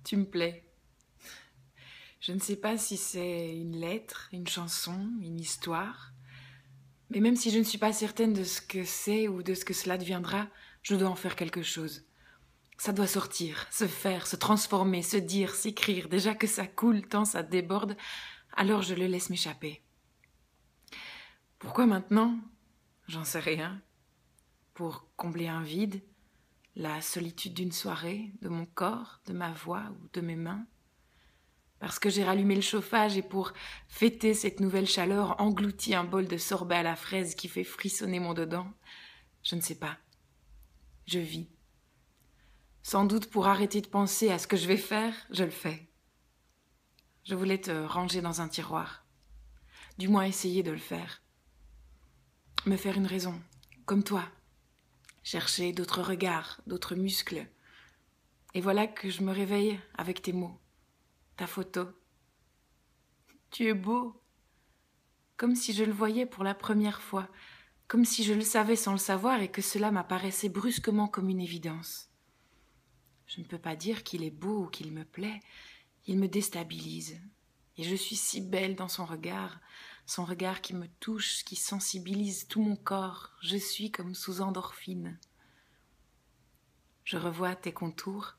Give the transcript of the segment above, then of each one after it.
Tu me plais. Je ne sais pas si c'est une lettre, une chanson, une histoire, mais même si je ne suis pas certaine de ce que c'est ou de ce que cela deviendra, je dois en faire quelque chose. Ça doit sortir, se faire, se transformer, se dire, s'écrire. Déjà que ça coule tant ça déborde, alors je le laisse m'échapper. Pourquoi maintenant? J'en sais rien. Pour combler un vide, la solitude d'une soirée, de mon corps, de ma voix ou de mes mains. Parce que j'ai rallumé le chauffage et pour fêter cette nouvelle chaleur, englouti un bol de sorbet à la fraise qui fait frissonner mon dedans. Je ne sais pas. Je vis. Sans doute pour arrêter de penser à ce que je vais faire, je le fais. Je voulais te ranger dans un tiroir. Du moins essayer de le faire. Me faire une raison, comme toi. Chercher d'autres regards, d'autres muscles. Et voilà que je me réveille avec tes mots. Ta photo. Tu es beau. Comme si je le voyais pour la première fois. Comme si je le savais sans le savoir et que cela m'apparaissait brusquement comme une évidence. Je ne peux pas dire qu'il est beau ou qu'il me plaît. Il me déstabilise. Et je suis si belle dans son regard qui me touche, qui sensibilise tout mon corps. Je suis comme sous endorphine. Je revois tes contours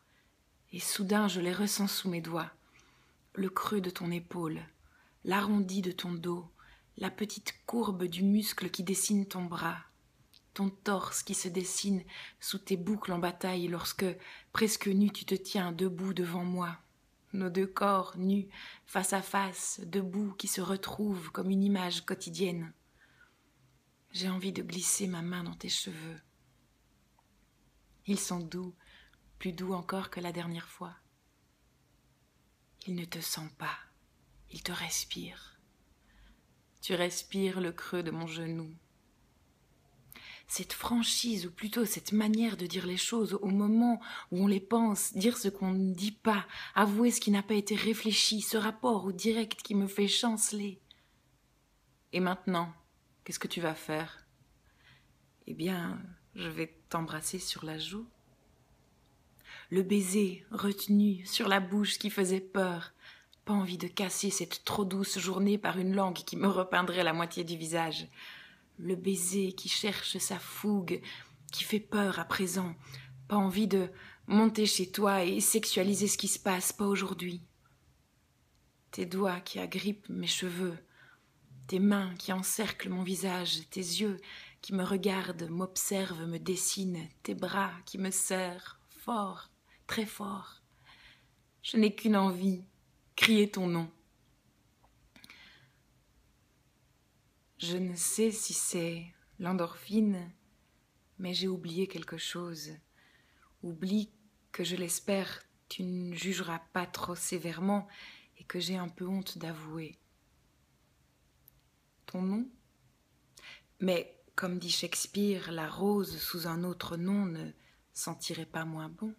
et soudain je les ressens sous mes doigts. Le creux de ton épaule, l'arrondi de ton dos, la petite courbe du muscle qui dessine ton bras, ton torse qui se dessine sous tes boucles en bataille lorsque, presque nu, tu te tiens debout devant moi. Nos deux corps nus, face à face, debout, qui se retrouvent comme une image quotidienne. J'ai envie de glisser ma main dans tes cheveux. Ils sont doux, plus doux encore que la dernière fois. Ils ne te sentent pas, ils te respirent. Tu respires le creux de mon genou. Cette franchise, ou plutôt cette manière de dire les choses au moment où on les pense, dire ce qu'on ne dit pas, avouer ce qui n'a pas été réfléchi, ce rapport au direct qui me fait chanceler. Et maintenant, qu'est-ce que tu vas faire? Eh bien, je vais t'embrasser sur la joue. Le baiser retenu sur la bouche qui faisait peur. Pas envie de casser cette trop douce journée par une langue qui me repeindrait la moitié du visage. Le baiser qui cherche sa fougue, qui fait peur à présent. Pas envie de monter chez toi et sexualiser ce qui se passe, pas aujourd'hui. Tes doigts qui agrippent mes cheveux, tes mains qui encerclent mon visage, tes yeux qui me regardent, m'observent, me dessinent, tes bras qui me serrent fort, très fort. Je n'ai qu'une envie, crier ton nom. Je ne sais si c'est l'endorphine, mais j'ai oublié quelque chose. Oublie que, je l'espère, tu ne jugeras pas trop sévèrement et que j'ai un peu honte d'avouer. Ton nom? Mais, comme dit Shakespeare, la rose sous un autre nom ne sentirait pas moins bon.